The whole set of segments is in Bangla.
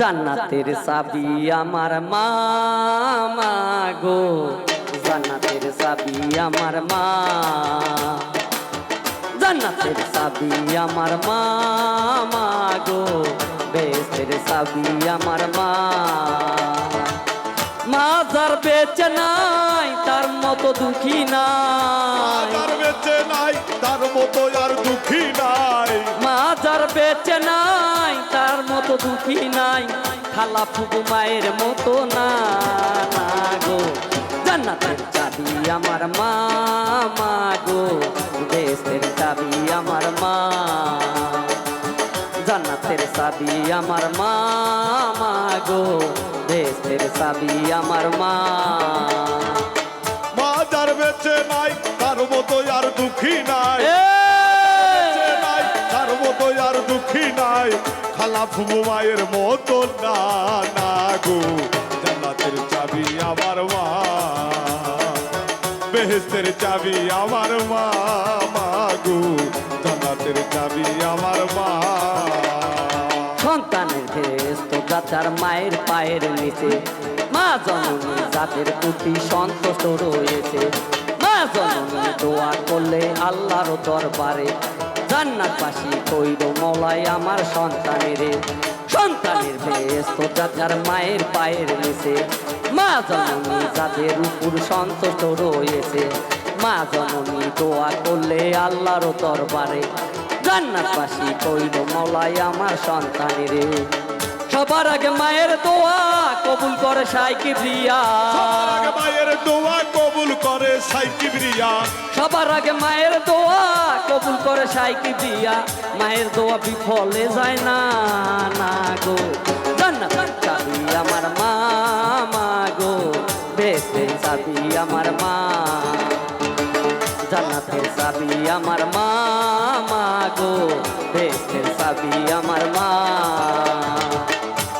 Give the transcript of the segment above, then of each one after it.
জান্নাতের চাবি আমার মা গো, জান্নাতের চাবি আমার মা, জান্নাতের চাবি আমার মা গো, বেহেশতের চাবি আমার মা। মা যার বেঁচে নাই তার মতো দুঃখী নাই, যার বেঁচে নাই তার মতো আর দুঃখী নাই। মা যার বেঁচে নাই তার মতো দুঃখী নাই, খালা ফুফু মায়ের মতো না গো। জান্নাতের চাবি আমার মা গো, বেহেশতের চাবি আমার মা, জান্নাতের চাবি আমার মা গো, বেহেশতের চাবি আমার মা। মা যার বেঁচে নাই তার মতো আর দুঃখী নাই, তার মতো আর দুঃখী নাই, খালা ফুফু মায়ের মতো না গো। জান্নাতের চাবি আমার মা, বেহেশতের চাবি আমার মা গো, জান্নাতের চাবি আমার মা। সন্তানের বেহেশত যাচার মায়ের পায়ের নিচে, মা জননী জাতের প্রতি সন্তুষ্ট রয়েছে। মা জননী দোয়া করলে আল্লাহর দরবারে, জান্নাতবাসী কইল মওলাই আমার সন্তানের। সন্তানের বেহেশত যাচার মায়ের পায়ের নিচে, মা জননী যাদের উপর সন্তুষ্ট রয়েছে। মা জননী দোয়া করলে আল্লাহর দরবারে, জান্নাতবাসী কইল মওলাই আমার সন্তানের। সবার আগে মায়ের দোয়া কবুল করে শাই কিবরিয়া, মায়ের দোয়া কবুল করে শাই কিবরিয়া, সবার আগে মায়ের দোয়া কবুল করে শাই কিবরিয়া। মায়ের দোয়া বিফলে যায় না গো। জান্নাতের চাবি আমার মা গো, বেহেশতের চাবি আমার মা, জান্নাতের চাবি আমার মা গো, বেহেশতের চাবি আমার মা।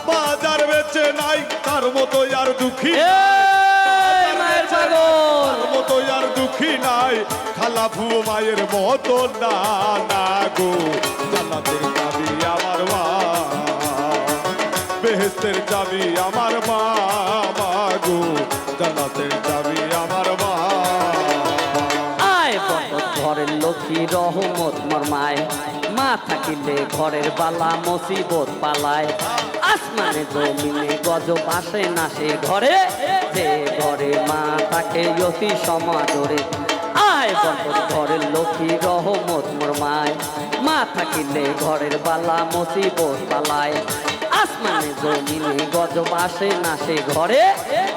মা যার বেঁচে নাই তার মতো আর দুঃখী, মায়ের পাগল মতো আর দুঃখী নাই, খালা ফুফু মায়ের মতো না গো। জান্নাতের চাবি আমার মা, বেহেশতের চাবি আমার মা গো, জান্নাতের চাবি আমার মা। আয় বরকত ঘরের লক্ষ্মী রহমত মোর মায়, মা থাকিলে ঘরের বালা মুসিবত পালায়। আসমানে জমিনে গজব আসে না সে ঘরে, যে ঘরে মা থাকে অতি সমাদরে। আয় বরকত ঘরের লক্ষ্মী রহমত মোর মায়, মা থাকিলে ঘরের বালা মুসিবত পালায়। আসমানে জমিনে গজব আসে না সে ঘরে,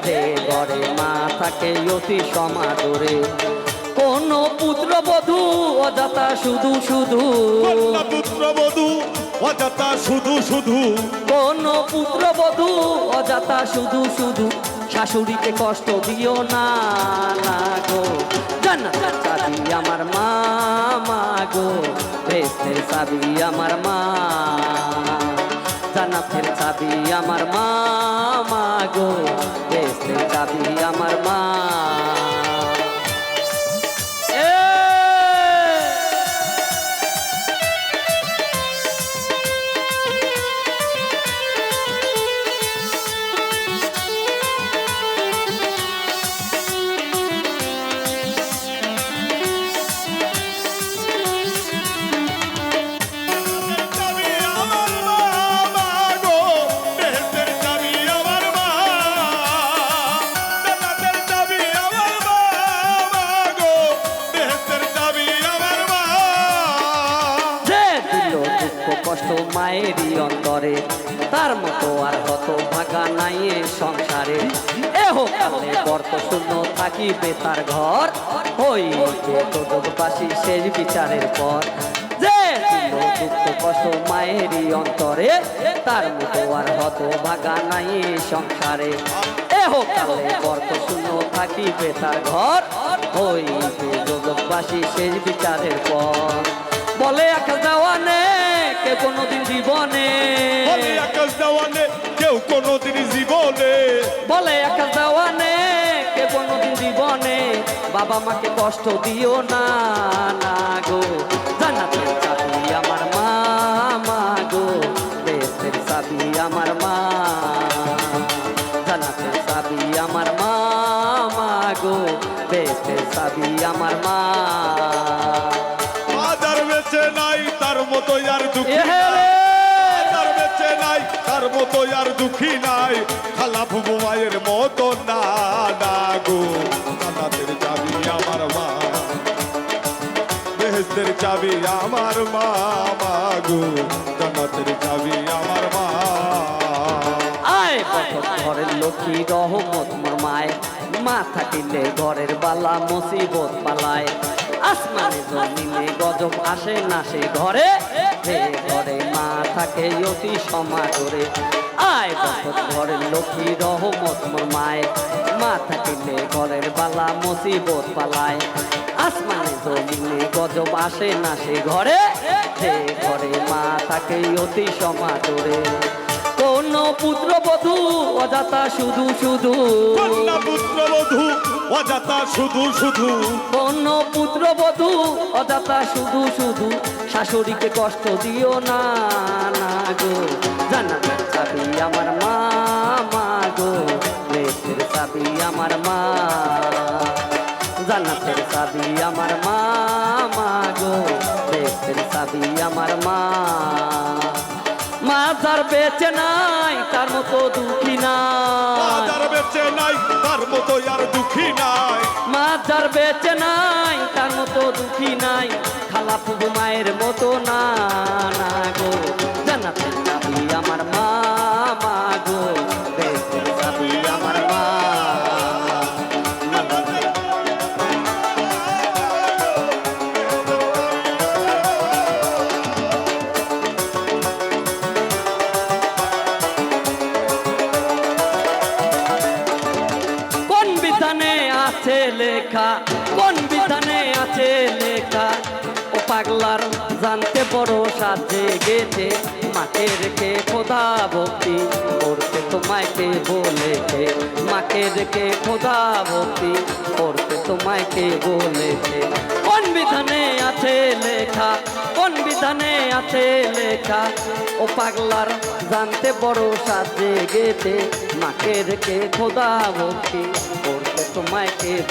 যে ঘরে মা থাকে অতি সমাদরে। কোন পুত্রবধূ অযথা শুধু শুধু, পুত্রবধূ অযথা শুধু শুধু, কোন পুত্রবধূ অযথা শুধু শুধু, শাশুড়িকে কষ্ট দিও না গো। জান্নাতের চাবি আমার মা গো, বেহেশতের চাবি আমার মা, জান্নাতের চাবি আমার মা গো, বেহেশতের চাবি আমার মা। কষ্ট মায়েরই অন্তরে, তার মতো আর কত ভাগা নাই এ সংসারে। এহ কালে বর্ত শূন্য থাকিবে তার ঘর, হইবে জগৎবাসী শেষ বিচারের পর। যে দিল দুঃখ কষ্ট মায়েরই অন্তরে, তার মতো আর কত ভাগা নাই এ সংসারে। এহ কালে বর্ত শূন্য থাকিবে তার ঘর, হইবে জগৎবাসী শেষ বিচারের পর। বলে আকাশ দেওয়ানে কেউ কোনোদিন জীবনে, বলে আকাশ দেওয়ানে কেউ কোনোদিন জীবনে, বলে আকাশ দেওয়ানে কেউ কোনোদিন জীবনে, বাবা মাকে কষ্ট দিও না গো। জান্নাতের চাবি আমার মা গো, বেহেশতের চাবি আমার মা। মতো আর দুঃখী নাই, যার বেঁচে নাই তার মতো আর দুঃখী নাই, খালা ফুবু মায়ের মতো না না গো। জান্নাতের চাবি আমার মা, বেহেশতের চাবি আমার মা মা গো, জান্নাতের চাবি আমার মা। আয় বছর ঘরের লক্ষ্মী রহমত মোর মায়, মা থাকিলে ঘরের বালা মুসিবত পালায়। আসমানে জমিনে গজব আসে না সে ঘরে, যে ঘরে মা থাকে অতি সমাদরে। আয় বছর ঘরের লক্ষ্মী রহমত মোর মায়, মা থাকিলে ঘরের বালা মুসিবত পালায়। আসমানে জমিনে গজব আসে না সে ঘরে, যে ঘরে মা থাকে অতি সমাদরে। কোন পুত্রবধূ অজাতা শুধু শুধু, কন্যা পুত্রবধূ অজাতা শুধু শুধু, কোন পুত্রবধূ অজাতা শুধু শুধু, শাশুড়িকে কষ্ট দিও না না গো। জান্নাতের চাবি আমার মা মা গো, বেহেশতের চাবি আমার মা, জান্নাতের চাবি আমার মা মা গো, বেহেশতের চাবি আমার মা। মা যার বেঁচে নাই তার মতো দুঃখী নাই, যার বেঁচে নাই তার মতো আর দুঃখী নাই, মা যার বেঁচে নাই তার মতো দুঃখী নাই, খালা ফুবু মায়ের মতো না না গো। জান্নাতের চাবি আমার মা মা গো, বেহেশতের চাবি আমার মা। কোন বিধানে আছে লেখা, কোন বিধানে আছে লেখা, ও পাগলার জানতে বড় সাজে গেছে। মাকে রেখে খোদা ভক্তি করতে তোমায় কে বলেছে, মাকে রেখে খোদা ভক্তি করতে তোমায় কে বলেছে। কোন বিধানে আছে লেখা, কোন বিধানে আছে লেখা, ও পাগলার জানতে বড় সাজে গেছে। মাকে রেখে খোদা ভক্তি করতে তোমায় কে